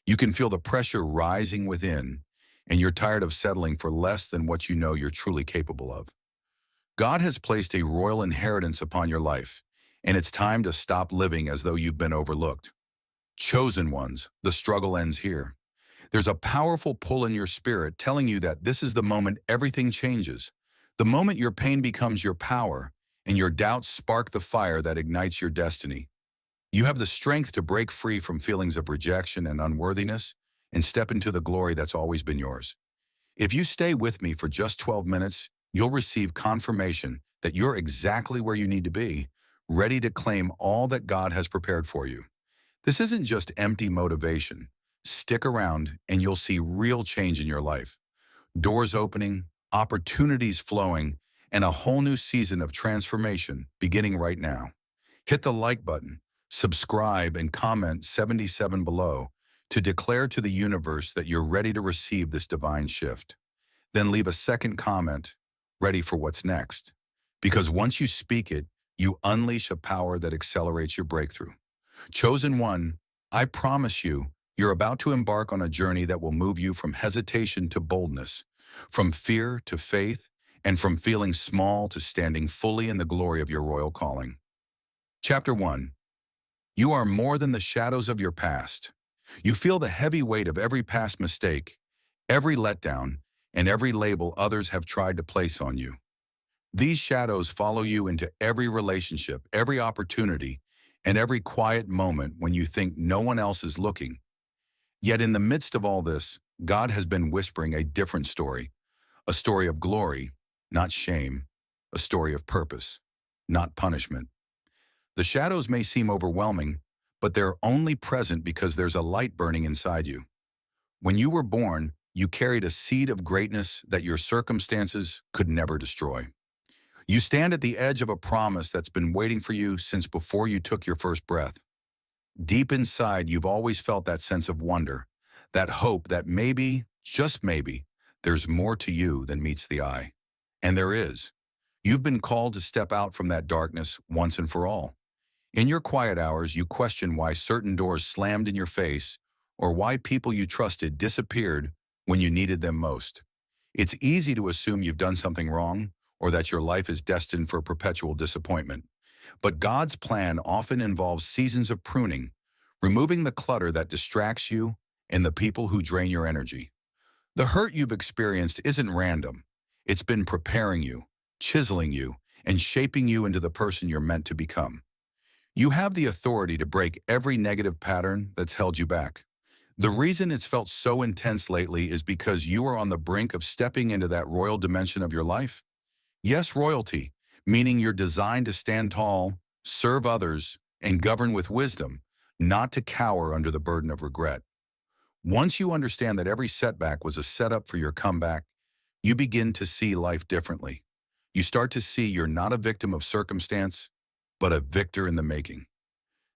You can feel the pressure rising within, and you're tired of settling for less than what you know you're truly capable of. God has placed a royal inheritance upon your life, and it's time to stop living as though you've been overlooked. Chosen ones, the struggle ends here. There's a powerful pull in your spirit telling you that this is the moment everything changes. The moment your pain becomes your power, and your doubts spark the fire that ignites your destiny. You have the strength to break free from feelings of rejection and unworthiness and step into the glory that's always been yours. If you stay with me for just 12 minutes, you'll receive confirmation that you're exactly where you need to be, ready to claim all that God has prepared for you. This isn't just empty motivation. Stick around and you'll see real change in your life. Doors opening, opportunities flowing, and a whole new season of transformation beginning right now. Hit the like button, subscribe, and comment 77 below to declare to the universe that you're ready to receive this divine shift. Then leave a second comment, ready for what's next. Because once you speak it, you unleash a power that accelerates your breakthrough. Chosen one, I promise you, you're about to embark on a journey that will move you from hesitation to boldness, from fear to faith, and from feeling small to standing fully in the glory of your royal calling. Chapter 1. You are more than the shadows of your past. You feel the heavy weight of every past mistake, every letdown, and every label others have tried to place on you. These shadows follow you into every relationship, every opportunity, and every quiet moment when you think no one else is looking. Yet in the midst of all this, God has been whispering a different story, a story of glory, not shame, a story of purpose, not punishment. The shadows may seem overwhelming, but they're only present because there's a light burning inside you. When you were born, you carried a seed of greatness that your circumstances could never destroy. You stand at the edge of a promise that's been waiting for you since before you took your first breath. Deep inside, you've always felt that sense of wonder, that hope that maybe, just maybe, there's more to you than meets the eye. And there is. You've been called to step out from that darkness once and for all. In your quiet hours, you question why certain doors slammed in your face or why people you trusted disappeared when you needed them most. It's easy to assume you've done something wrong or that your life is destined for perpetual disappointment. But God's plan often involves seasons of pruning, removing the clutter that distracts you and the people who drain your energy. The hurt you've experienced isn't random. It's been preparing you, chiseling you, and shaping you into the person you're meant to become. You have the authority to break every negative pattern that's held you back. The reason it's felt so intense lately is because you are on the brink of stepping into that royal dimension of your life. Yes, royalty, meaning you're designed to stand tall, serve others, and govern with wisdom, not to cower under the burden of regret. Once you understand that every setback was a setup for your comeback, you begin to see life differently. You start to see you're not a victim of circumstance, but a victor in the making.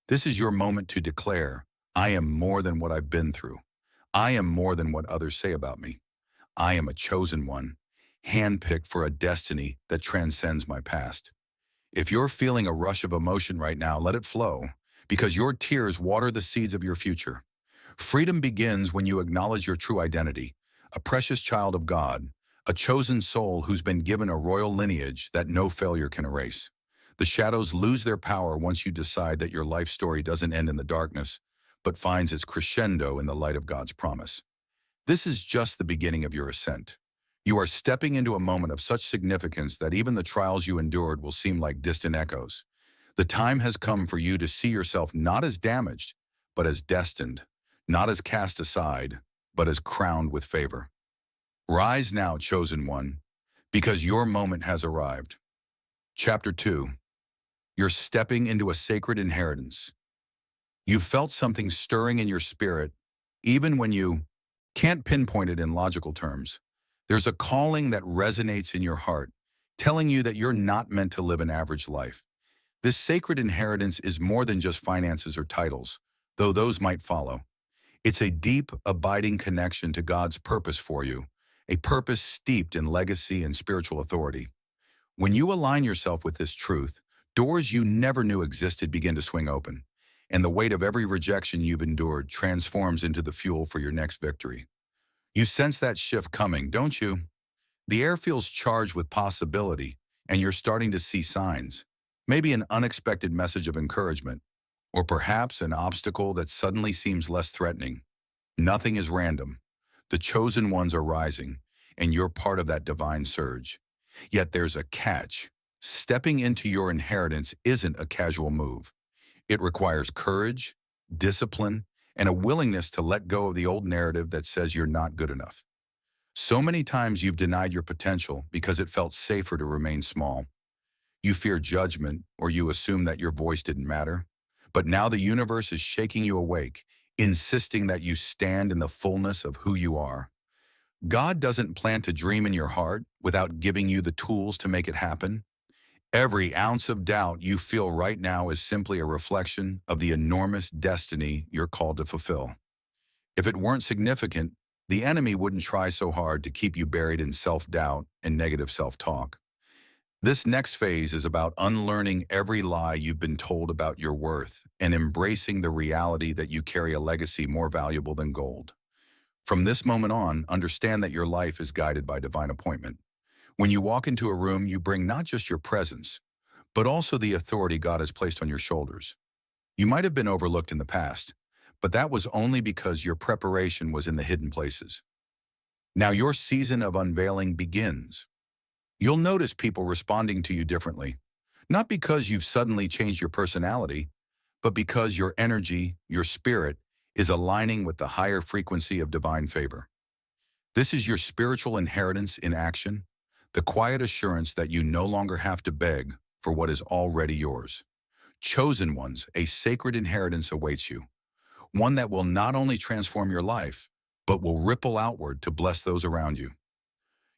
This is your moment to declare, I am more than what I've been through. I am more than what others say about me. I am a chosen one, handpicked for a destiny that transcends my past. If you're feeling a rush of emotion right now, let it flow, because your tears water the seeds of your future. Freedom begins when you acknowledge your true identity, a precious child of God, a chosen soul who's been given a royal lineage that no failure can erase. The shadows lose their power once you decide that your life story doesn't end in the darkness, but finds its crescendo in the light of God's promise. This is just the beginning of your ascent. You are stepping into a moment of such significance that even the trials you endured will seem like distant echoes. The time has come for you to see yourself not as damaged, but as destined, not as cast aside, but as crowned with favor. Rise now, chosen one, because your moment has arrived. Chapter 2. You're stepping into a sacred inheritance. You felt something stirring in your spirit, even when you can't pinpoint it in logical terms. There's a calling that resonates in your heart, telling you that you're not meant to live an average life. This sacred inheritance is more than just finances or titles, though those might follow. It's a deep, abiding connection to God's purpose for you, a purpose steeped in legacy and spiritual authority. When you align yourself with this truth, doors you never knew existed begin to swing open. and the weight of every rejection you've endured transforms into the fuel for your next victory. You sense that shift coming, don't you? The air feels charged with possibility, and you're starting to see signs. Maybe an unexpected message of encouragement, or perhaps an obstacle that suddenly seems less threatening. Nothing is random. The chosen ones are rising, and you're part of that divine surge. Yet there's a catch. Stepping into your inheritance isn't a casual move. It requires courage, discipline, and a willingness to let go of the old narrative that says you're not good enough. So many times you've denied your potential because it felt safer to remain small. You fear judgment, or you assume that your voice didn't matter. But now the universe is shaking you awake, insisting that you stand in the fullness of who you are. God doesn't plant a dream in your heart without giving you the tools to make it happen. Every ounce of doubt you feel right now is simply a reflection of the enormous destiny you're called to fulfill. If it weren't significant, the enemy wouldn't try so hard to keep you buried in self-doubt and negative self-talk. This next phase is about unlearning every lie you've been told about your worth and embracing the reality that you carry a legacy more valuable than gold. From this moment on, understand that your life is guided by divine appointment. When you walk into a room, you bring not just your presence, but also the authority God has placed on your shoulders. You might have been overlooked in the past, but that was only because your preparation was in the hidden places. Now your season of unveiling begins. You'll notice people responding to you differently, not because you've suddenly changed your personality, but because your energy, your spirit, is aligning with the higher frequency of divine favor. This is your spiritual inheritance in action, the quiet assurance that you no longer have to beg for what is already yours. Chosen ones, a sacred inheritance awaits you, one that will not only transform your life, but will ripple outward to bless those around you.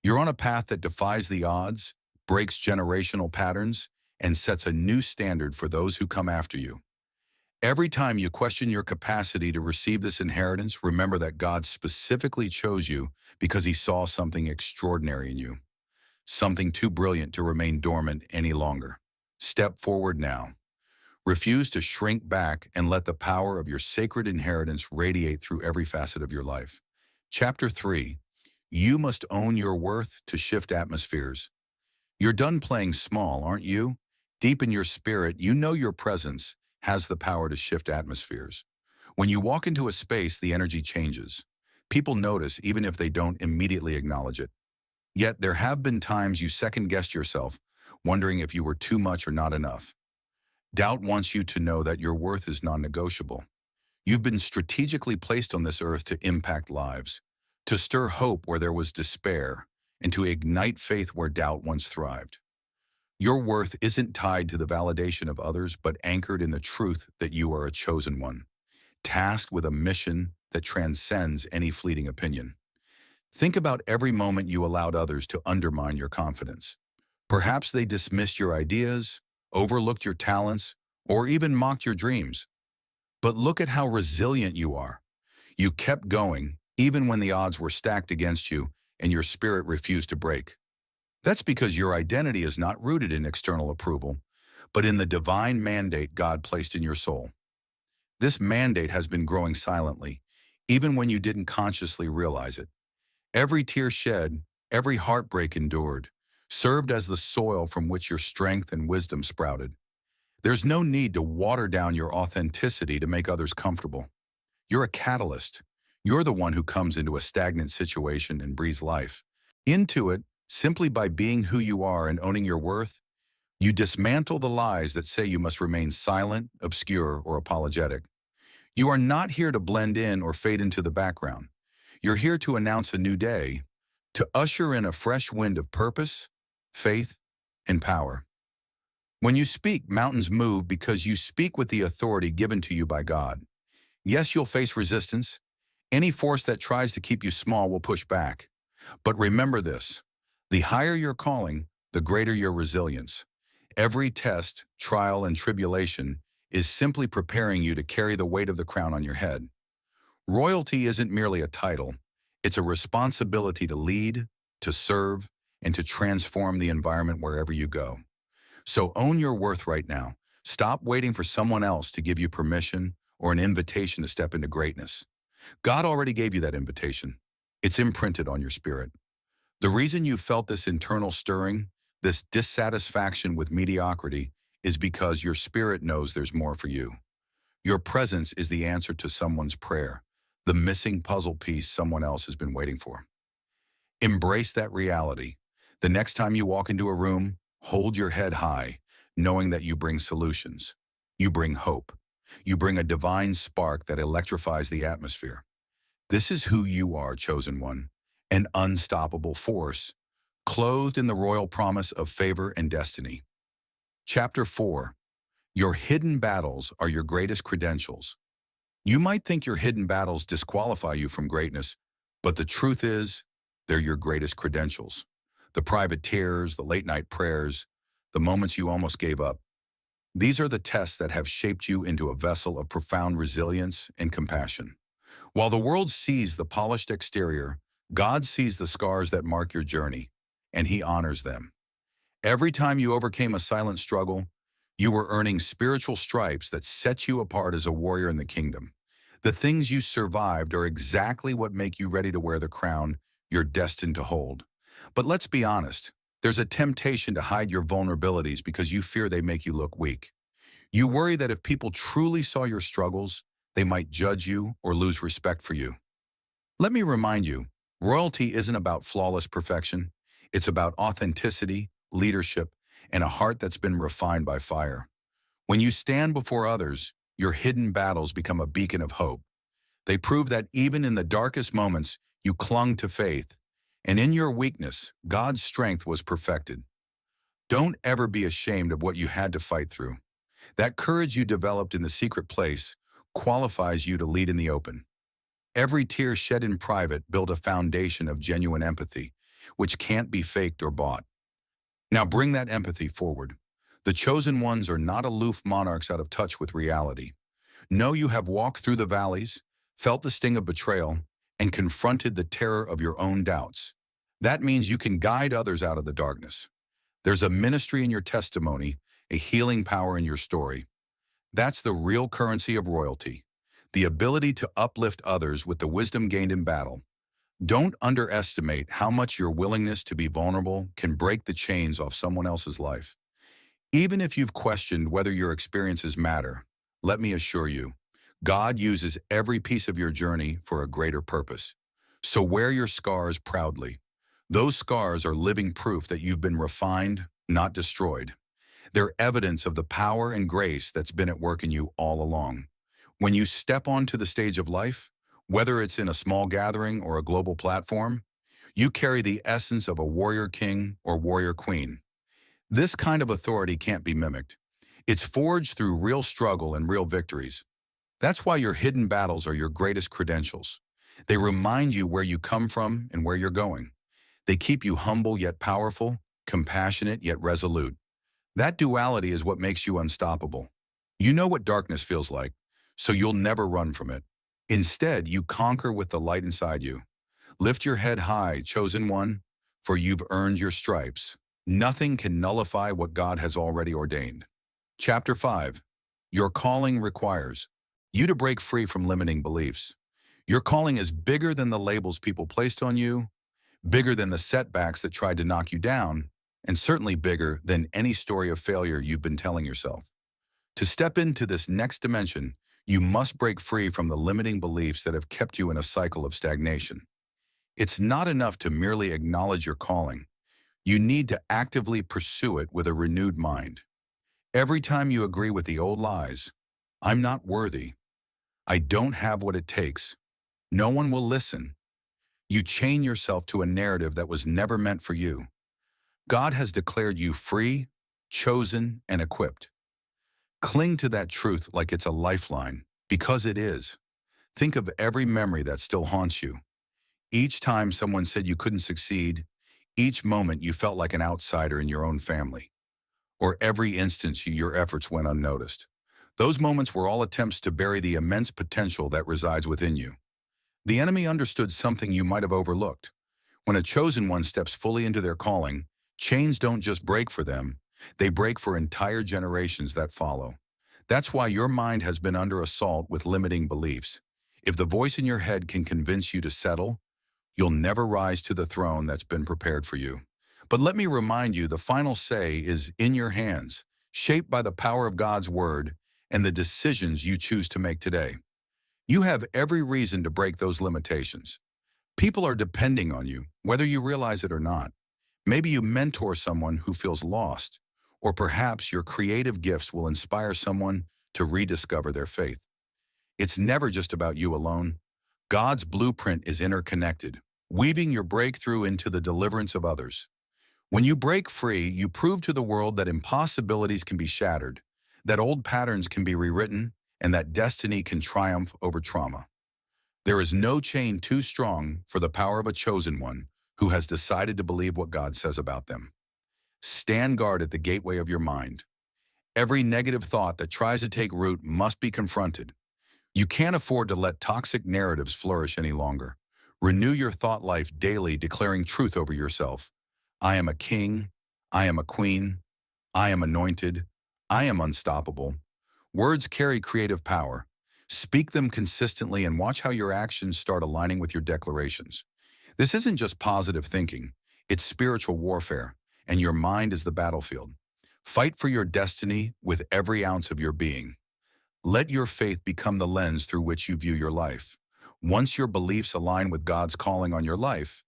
You're on a path that defies the odds, breaks generational patterns, and sets a new standard for those who come after you. Every time you question your capacity to receive this inheritance, remember that God specifically chose you because he saw something extraordinary in you, something too brilliant to remain dormant any longer. Step forward now. Refuse to shrink back and let the power of your sacred inheritance radiate through every facet of your life. Chapter 3. You must own your worth to shift atmospheres. You're done playing small, aren't you? Deep in your spirit, you know your presence has the power to shift atmospheres. When you walk into a space, the energy changes. People notice even if they don't immediately acknowledge it. Yet there have been times you second-guessed yourself, wondering if you were too much or not enough. Doubt wants you to know that your worth is non-negotiable. You've been strategically placed on this earth to impact lives, to stir hope where there was despair, and to ignite faith where doubt once thrived. Your worth isn't tied to the validation of others, but anchored in the truth that you are a chosen one, tasked with a mission that transcends any fleeting opinion. Think about every moment you allowed others to undermine your confidence. Perhaps they dismissed your ideas, overlooked your talents, or even mocked your dreams. But look at how resilient you are. You kept going, even when the odds were stacked against you and your spirit refused to break. That's because your identity is not rooted in external approval, but in the divine mandate God placed in your soul. This mandate has been growing silently, even when you didn't consciously realize it. Every tear shed, every heartbreak endured, served as the soil from which your strength and wisdom sprouted. There's no need to water down your authenticity to make others comfortable. You're a catalyst. You're the one who comes into a stagnant situation and breathes life into it simply by being who you are and owning your worth. You dismantle the lies that say you must remain silent, obscure, or apologetic. You are not here to blend in or fade into the background. You're here to announce a new day, to usher in a fresh wind of purpose, faith, and power. When you speak, mountains move because you speak with the authority given to you by God. Yes, you'll face resistance. Any force that tries to keep you small will push back. But remember this, the higher your calling, the greater your resilience. Every test, trial, and tribulation is simply preparing you to carry the weight of the crown on your head. Royalty isn't merely a title. It's a responsibility to lead, to serve, and to transform the environment wherever you go. So own your worth right now. Stop waiting for someone else to give you permission or an invitation to step into greatness. God already gave you that invitation. It's imprinted on your spirit. The reason you felt this internal stirring, this dissatisfaction with mediocrity, is because your spirit knows there's more for you. Your presence is the answer to someone's prayer, the missing puzzle piece someone else has been waiting for. Embrace that reality. The next time you walk into a room, hold your head high, knowing that you bring solutions. You bring hope. You bring a divine spark that electrifies the atmosphere. This is who you are, chosen one, an unstoppable force, clothed in the royal promise of favor and destiny. Chapter 4. Your hidden battles are your greatest credentials. You might think your hidden battles disqualify you from greatness, but the truth is, they're your greatest credentials. The private tears, the late-night prayers, the moments you almost gave up. These are the tests that have shaped you into a vessel of profound resilience and compassion. While the world sees the polished exterior, God sees the scars that mark your journey, and He honors them. Every time you overcame a silent struggle, you were earning spiritual stripes that set you apart as a warrior in the kingdom. The things you survived are exactly what make you ready to wear the crown you're destined to hold. But let's be honest, there's a temptation to hide your vulnerabilities because you fear they make you look weak. You worry that if people truly saw your struggles, they might judge you or lose respect for you. Let me remind you, royalty isn't about flawless perfection. It's about authenticity, leadership, and a heart that's been refined by fire. When you stand before others, your hidden battles become a beacon of hope. They prove that even in the darkest moments, you clung to faith, and in your weakness, God's strength was perfected. Don't ever be ashamed of what you had to fight through. That courage you developed in the secret place qualifies you to lead in the open. Every tear shed in private built a foundation of genuine empathy, which can't be faked or bought. Now bring that empathy forward. The chosen ones are not aloof monarchs out of touch with reality. No, you have walked through the valleys, felt the sting of betrayal, and confronted the terror of your own doubts. That means you can guide others out of the darkness. There's a ministry in your testimony, a healing power in your story. That's the real currency of royalty, the ability to uplift others with the wisdom gained in battle. Don't underestimate how much your willingness to be vulnerable can break the chains off someone else's life. Even if you've questioned whether your experiences matter, let me assure you, God uses every piece of your journey for a greater purpose. So wear your scars proudly. Those scars are living proof that you've been refined, not destroyed. They're evidence of the power and grace that's been at work in you all along. When you step onto the stage of life, whether it's in a small gathering or a global platform, you carry the essence of a warrior king or warrior queen. This kind of authority can't be mimicked. It's forged through real struggle and real victories. That's why your hidden battles are your greatest credentials. They remind you where you come from and where you're going. They keep you humble yet powerful, compassionate yet resolute. That duality is what makes you unstoppable. You know what darkness feels like, so you'll never run from it. Instead, you conquer with the light inside you. Lift your head high, chosen one, for you've earned your stripes. Nothing can nullify what God has already ordained. Chapter 5. Your calling requires you to break free from limiting beliefs. Your calling is bigger than the labels people placed on you, bigger than the setbacks that tried to knock you down, and certainly bigger than any story of failure you've been telling yourself. To step into this next dimension, you must break free from the limiting beliefs that have kept you in a cycle of stagnation. It's not enough to merely acknowledge your calling. You need to actively pursue it with a renewed mind. Every time you agree with the old lies, I'm not worthy, I don't have what it takes, no one will listen, you chain yourself to a narrative that was never meant for you. God has declared you free, chosen, and equipped. Cling to that truth like it's a lifeline, because it is. Think of every memory that still haunts you. Each time someone said you couldn't succeed, each moment you felt like an outsider in your own family, or every instance your efforts went unnoticed. Those moments were all attempts to bury the immense potential that resides within you. The enemy understood something you might have overlooked. When a chosen one steps fully into their calling, chains don't just break for them, They break for entire generations that follow. That's why your mind has been under assault with limiting beliefs. If the voice in your head can convince you to settle, you'll never rise to the throne that's been prepared for you. But let me remind you, the final say is in your hands, shaped by the power of God's word and the decisions you choose to make today. You have every reason to break those limitations. People are depending on you, whether you realize it or not. Maybe you mentor someone who feels lost, or perhaps your creative gifts will inspire someone to rediscover their faith. It's never just about you alone. God's blueprint is interconnected, weaving your breakthrough into the deliverance of others. When you break free, you prove to the world that impossibilities can be shattered, that old patterns can be rewritten, and that destiny can triumph over trauma. There is no chain too strong for the power of a chosen one who has decided to believe what God says about them. Stand guard at the gateway of your mind. Every negative thought that tries to take root must be confronted. You can't afford to let toxic narratives flourish any longer. Renew your thought life daily, declaring truth over yourself. I am a king. I am a queen. I am anointed. I am unstoppable. Words carry creative power. Speak them consistently and watch how your actions start aligning with your declarations. This isn't just positive thinking. It's spiritual warfare, and your mind is the battlefield. Fight for your destiny with every ounce of your being. Let your faith become the lens through which you view your life. Once your beliefs align with God's calling on your life,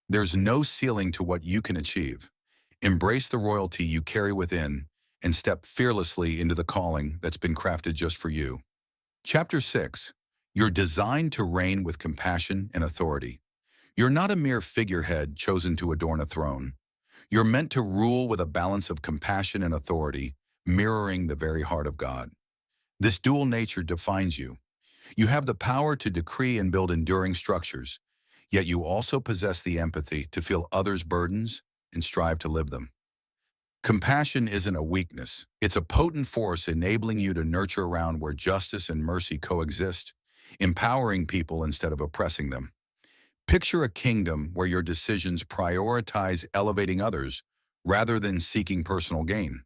there's no ceiling to what you can achieve. Embrace the royalty you carry within and step fearlessly into the calling that's been crafted just for you. Chapter 6. You're designed to reign with compassion and authority. You're not a mere figurehead chosen to adorn a throne. You're meant to rule with a balance of compassion and authority, mirroring the very heart of God. This dual nature defines you. You have the power to decree and build enduring structures, yet you also possess the empathy to feel others' burdens and strive to live them. Compassion isn't a weakness. It's a potent force enabling you to nurture around where justice and mercy coexist, empowering people instead of oppressing them. Picture a kingdom where your decisions prioritize elevating others rather than seeking personal gain.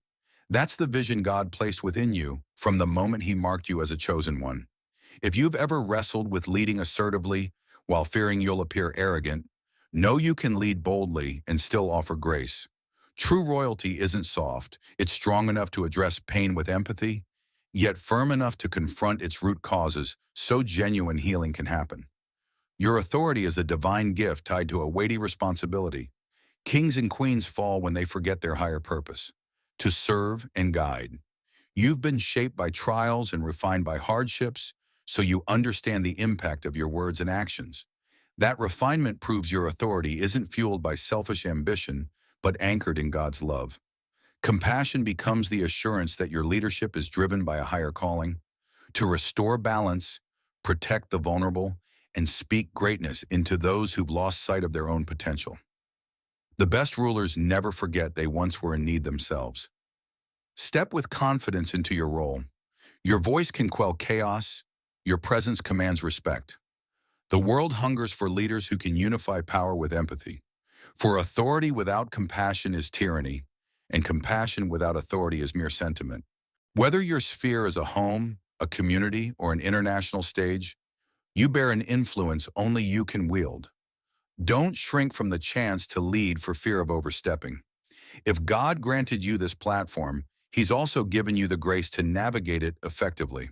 That's the vision God placed within you from the moment He marked you as a chosen one. If you've ever wrestled with leading assertively while fearing you'll appear arrogant, know you can lead boldly and still offer grace. True royalty isn't soft. It's strong enough to address pain with empathy, yet firm enough to confront its root causes so genuine healing can happen. Your authority is a divine gift tied to a weighty responsibility. Kings and queens fall when they forget their higher purpose, to serve and guide. You've been shaped by trials and refined by hardships, so you understand the impact of your words and actions. That refinement proves your authority isn't fueled by selfish ambition, but anchored in God's love. Compassion becomes the assurance that your leadership is driven by a higher calling, to restore balance, protect the vulnerable, and speak greatness into those who've lost sight of their own potential. The best rulers never forget they once were in need themselves. Step with confidence into your role. Your voice can quell chaos. Your presence commands respect. The world hungers for leaders who can unify power with empathy. For authority without compassion is tyranny, and compassion without authority is mere sentiment. Whether your sphere is a home, a community, or an international stage, you bear an influence only you can wield. Don't shrink from the chance to lead for fear of overstepping. If God granted you this platform, He's also given you the grace to navigate it effectively.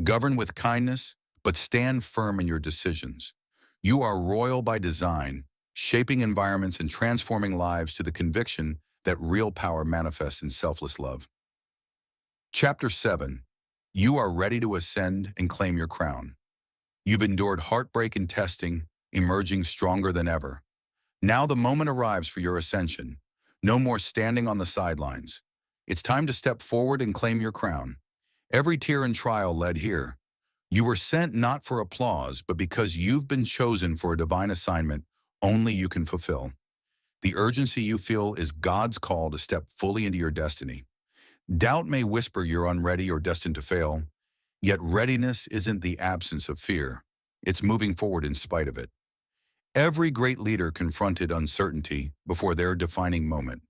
Govern with kindness, but stand firm in your decisions. You are royal by design, shaping environments and transforming lives to the conviction that real power manifests in selfless love. Chapter 7. You are ready to ascend and claim your crown. You've endured heartbreak and testing, emerging stronger than ever. Now the moment arrives for your ascension. No more standing on the sidelines. It's time to step forward and claim your crown. Every tear and trial led here. You were sent not for applause, but because you've been chosen for a divine assignment only you can fulfill. The urgency you feel is God's call to step fully into your destiny. Doubt may whisper you're unready or destined to fail, yet readiness isn't the absence of fear. It's moving forward in spite of it. Every great leader confronted uncertainty before their defining moment.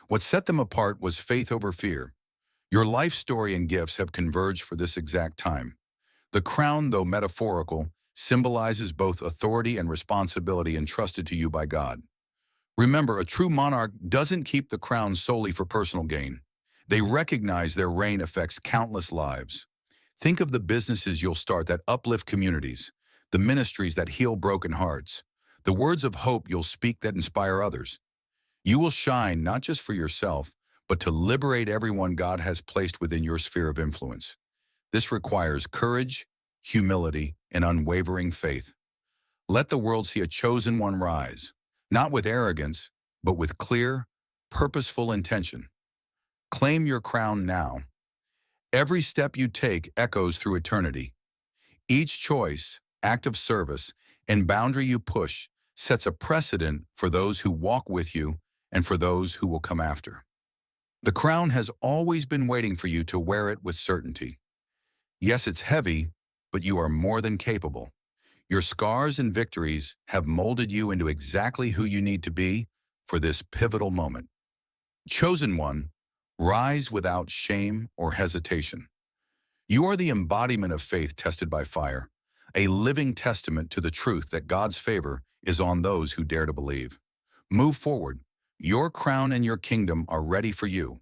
What set them apart was faith over fear. Your life story and gifts have converged for this exact time. The crown, though metaphorical, symbolizes both authority and responsibility entrusted to you by God. Remember, a true monarch doesn't keep the crown solely for personal gain. They recognize their reign affects countless lives. Think of the businesses you'll start that uplift communities, the ministries that heal broken hearts, the words of hope you'll speak that inspire others. You will shine not just for yourself, but to liberate everyone God has placed within your sphere of influence. This requires courage, humility, and unwavering faith. Let the world see a chosen one rise, not with arrogance, but with clear, purposeful intention. Claim your crown now. Every step you take echoes through eternity. Each choice, act of service, and boundary you push sets a precedent for those who walk with you and for those who will come after. The crown has always been waiting for you to wear it with certainty. Yes, it's heavy, but you are more than capable. Your scars and victories have molded you into exactly who you need to be for this pivotal moment. Chosen one, rise without shame or hesitation. You are the embodiment of faith tested by fire, a living testament to the truth that God's favor is on those who dare to believe. Move forward. Your crown and your kingdom are ready for you.